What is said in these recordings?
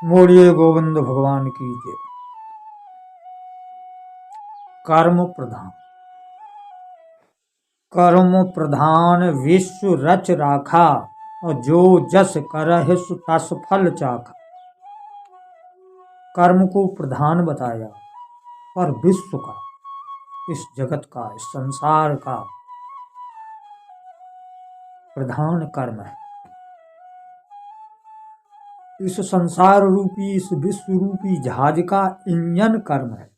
बोलिए गोविंद भगवान की जय। कर्म प्रधान। कर्म प्रधान विश्व रच राखा, और जो जस करहि सु तस फल चाखा। कर्म को प्रधान बताया, पर विश्व का, इस जगत का, इस संसार का प्रधान कर्म है। इस संसार रूपी, इस विश्व रूपी जहाज का इंजन कर्म है।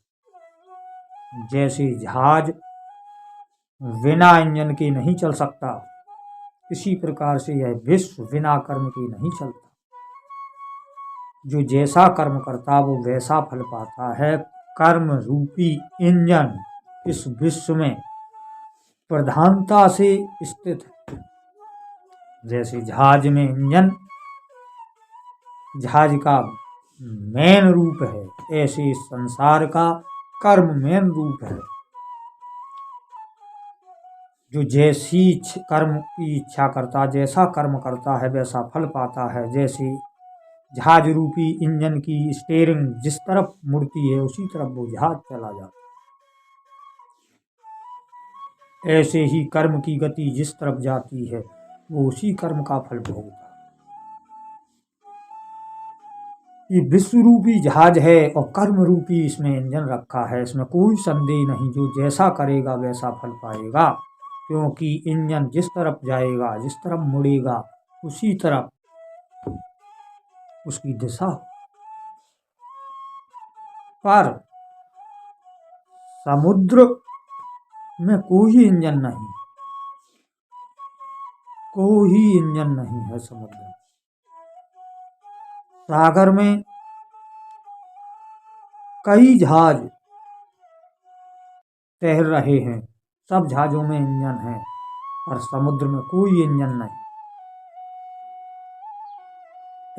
जैसे जहाज बिना इंजन के नहीं चल सकता, इसी प्रकार से यह विश्व बिना कर्म के नहीं चलता। जो जैसा कर्म करता वो वैसा फल पाता है। कर्म रूपी इंजन इस विश्व में प्रधानता से स्थित है। जैसे जहाज में इंजन जहाज का मेन रूप है, ऐसे संसार का कर्म मेन रूप है। जो जैसी कर्म की इच्छा करता, जैसा कर्म करता है वैसा फल पाता है। जैसे जहाज रूपी इंजन की स्टीयरिंग जिस तरफ मुड़ती है उसी तरफ वो जहाज चला जाता है। ऐसे ही कर्म की गति जिस तरफ जाती है वो उसी कर्म का फल भोगता है। ये विश्व रूपी जहाज है और कर्म रूपी इसमें इंजन रखा है, इसमें कोई संदेह नहीं। जो जैसा करेगा वैसा फल पाएगा, क्योंकि इंजन जिस तरफ जाएगा, जिस तरफ मुड़ेगा, उसी तरफ उसकी दिशा। पर समुद्र में कोई इंजन नहीं, कोई इंजन नहीं है समुद्र में। सागर में कई जहाज तैर रहे हैं, सब जहाजों में इंजन है, और समुद्र में कोई इंजन नहीं।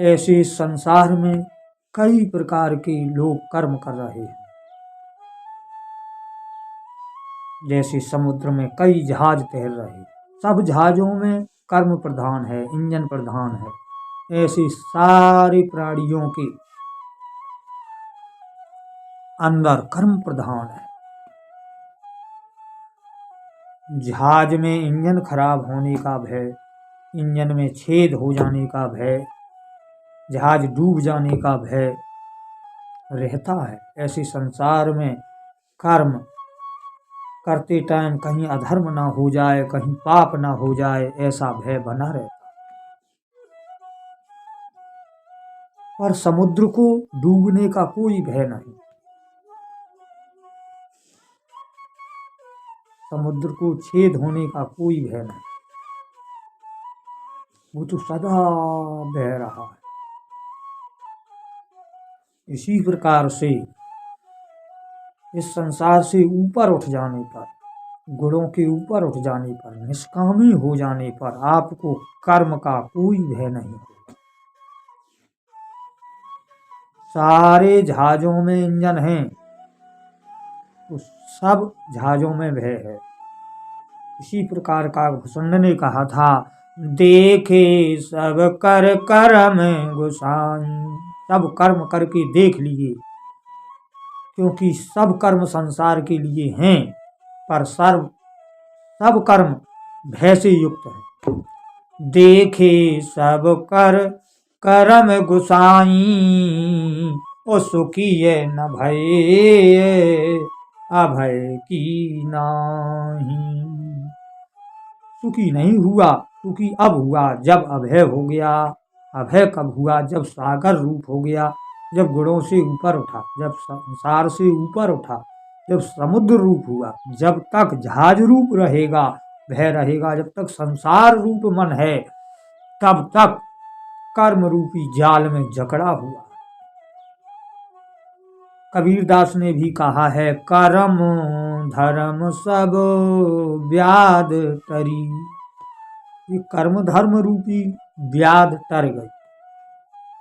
ऐसे संसार में कई प्रकार के लोग कर्म कर रहे हैं। जैसे समुद्र में कई जहाज तैर रहे हैं, सब जहाजों में कर्म प्रधान है, इंजन प्रधान है। ऐसे सारे प्राणियों के अंदर कर्म प्रधान है। जहाज में इंजन खराब होने का भय, इंजन में छेद हो जाने का भय, जहाज डूब जाने का भय रहता है। ऐसे संसार में कर्म करते टाइम कहीं अधर्म ना हो जाए, कहीं पाप ना हो जाए, ऐसा भय बना रहता। पर समुद्र को डूबने का कोई भय नहीं। समुद्र को छेद होने का कोई भय नहीं, वो तो सदा बह रहा है। इसी प्रकार से इस संसार से ऊपर उठ जाने पर, गुणों के ऊपर उठ जाने पर, निष्कामी हो जाने पर आपको कर्म का कोई भय नहीं होगा। सारे जहाजों में इंजन हैं, तो सब जहाजों में भय है। इसी प्रकार काकभूषुंड ने कहा था, देखे सब कर कर्म गोसाई। सब कर्म करके देख लिए, क्योंकि सब कर्म संसार के लिए हैं, पर सब कर्म भय से युक्त है। देखे सब कर कर्म गोसाई, ओ सुखिए न भय अभय की नाही। सुखी नहीं हुआ, सुखी अब हुआ जब अभय हो गया। अभय कब हुआ? जब सागर रूप हो गया, जब गुणों से ऊपर उठा, जब संसार से ऊपर उठा, जब समुद्र रूप हुआ। जब तक जहाज रूप रहेगा, भय रहेगा, जब तक संसार रूप मन है, तब तक कर्म रूपी जाल में जकड़ा हुआ। कबीरदास ने भी कहा है, कर्म धर्म सब व्याध तरी। ये कर्म धर्म रूपी व्याध तर गई,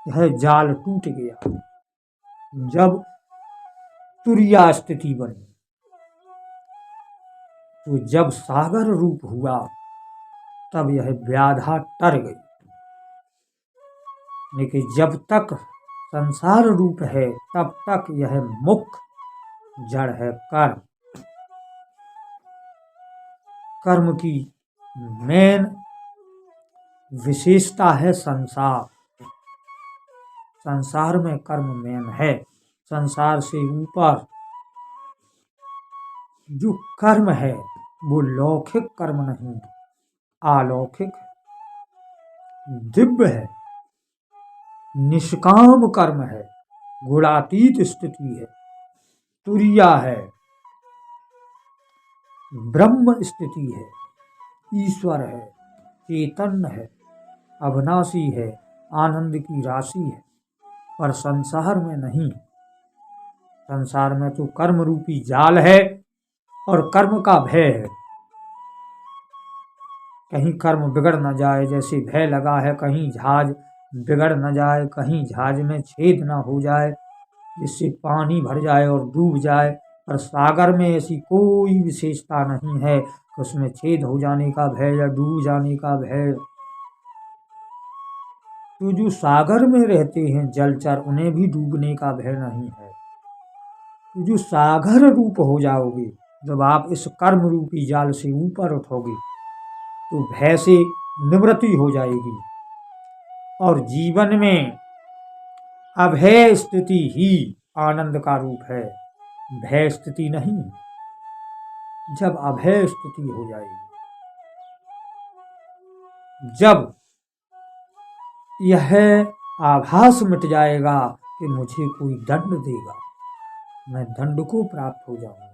यह जाल टूट गया। जब तुरिया स्थिति बनी, तो जब सागर रूप हुआ, तब यह व्याधा तर गई। लेकिन जब तक संसार रूप है तब तक यह मुख्य जड़ है कर्म। कर्म की मेन विशेषता है संसार। संसार में कर्म मेन है। संसार से ऊपर जो कर्म है वो लौकिक कर्म नहीं, अलौकिक दिव्य है, निष्काम कर्म है, गुणातीत स्थिति है, तुरिया है, ब्रह्म स्थिति है, ईश्वर है, चैतन्य है, अविनाशी है, आनंद की राशि है। पर संसार में नहीं। संसार में तो कर्म रूपी जाल है और कर्म का भय है। कहीं कर्म बिगड़ न जाए, जैसे भय लगा है, कहीं जहाज बिगड़ न जाए, कहीं जहाज में छेद न हो जाए जिससे पानी भर जाए और डूब जाए। पर सागर में ऐसी कोई विशेषता नहीं है कि उसमें छेद हो जाने का भय या डूब जाने का भय। तो जो सागर में रहते हैं जलचर, उन्हें भी डूबने का भय नहीं है। तो जो सागर रूप हो जाओगे, जब आप इस कर्म रूपी जाल से ऊपर उठोगे तो भय से निवृत्ति हो जाएगी और जीवन में अभय स्थिति ही आनंद का रूप है, भय स्थिति नहीं। जब अभय स्थिति हो जाएगी, जब यह आभास मिट जाएगा कि मुझे कोई दंड देगा, मैं दंड को प्राप्त हो जाऊंगा,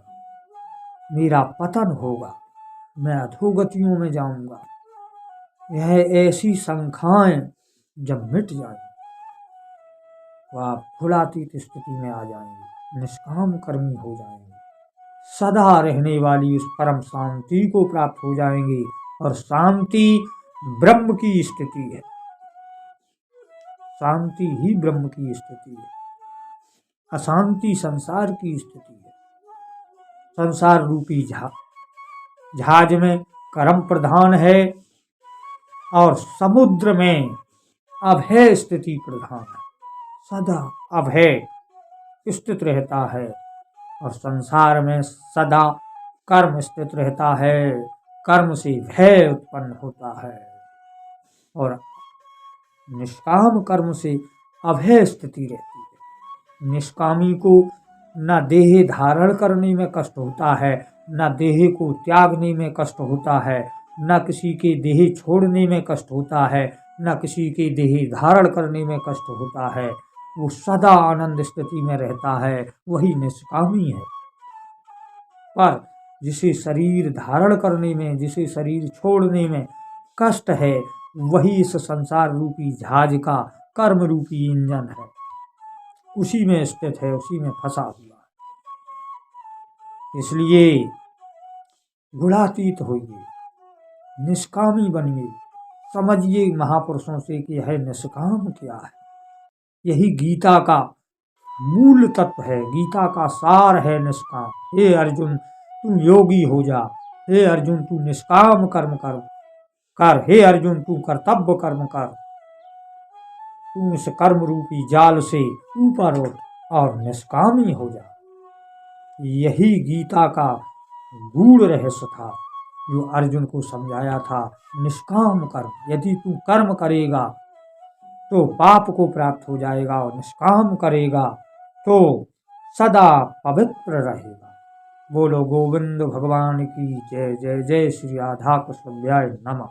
मेरा पतन होगा, मैं अधोगतियों में जाऊंगा, यह ऐसी शंकाएं जब मिट जाएंगी तो आप गुणातीत स्थिति में आ जाएंगे, निष्काम कर्मी हो जाएंगे, सदा रहने वाली उस परम शांति को प्राप्त हो जाएंगे। और शांति ब्रह्म की स्थिति है। शांति ही ब्रह्म की स्थिति है, अशांति संसार की स्थिति है। संसार रूपी जहाज में कर्म प्रधान है और समुद्र में अभय स्थिति प्रधान है, सदा अभय स्थित रहता है। और संसार में सदा कर्म स्थित रहता है, कर्म से भय उत्पन्न होता है और निष्काम कर्म से अभय स्थिति रहती है। निष्कामी को न देह धारण करने में कष्ट होता है, न देह को त्यागने में कष्ट होता है, न किसी के देह छोड़ने में कष्ट होता है, न किसी के देह धारण करने में कष्ट होता है। वो सदा आनंद स्थिति में रहता है, वही निष्कामी है। पर जिसे शरीर धारण करने में, जिसे शरीर छोड़ने में कष्ट है, वही इस संसार रूपी जहाज का कर्म रूपी इंजन है, उसी में स्थित है, उसी में फंसा हुआ है। इसलिए गुणातीत होइए, निष्कामी बनिए, समझिए महापुरुषों से कि यह निष्काम क्या है। यही गीता का मूल तत्व है, गीता का सार है निष्काम। हे अर्जुन तू योगी हो जा, हे अर्जुन तू निष्काम कर्म कर, हे अर्जुन तू कर्तव्य कर्म कर, तू इस कर्म रूपी जाल से ऊपर उठ और निष्कामी हो जा। यही गीता का गूढ़ रहस्य था जो अर्जुन को समझाया था। निष्काम कर्म, यदि तू कर्म करेगा तो पाप को प्राप्त हो जाएगा और निष्काम करेगा तो सदा पवित्र रहेगा। बोलो गोविंद भगवान की जय। जय जय श्री राधा कृष्ण नमः।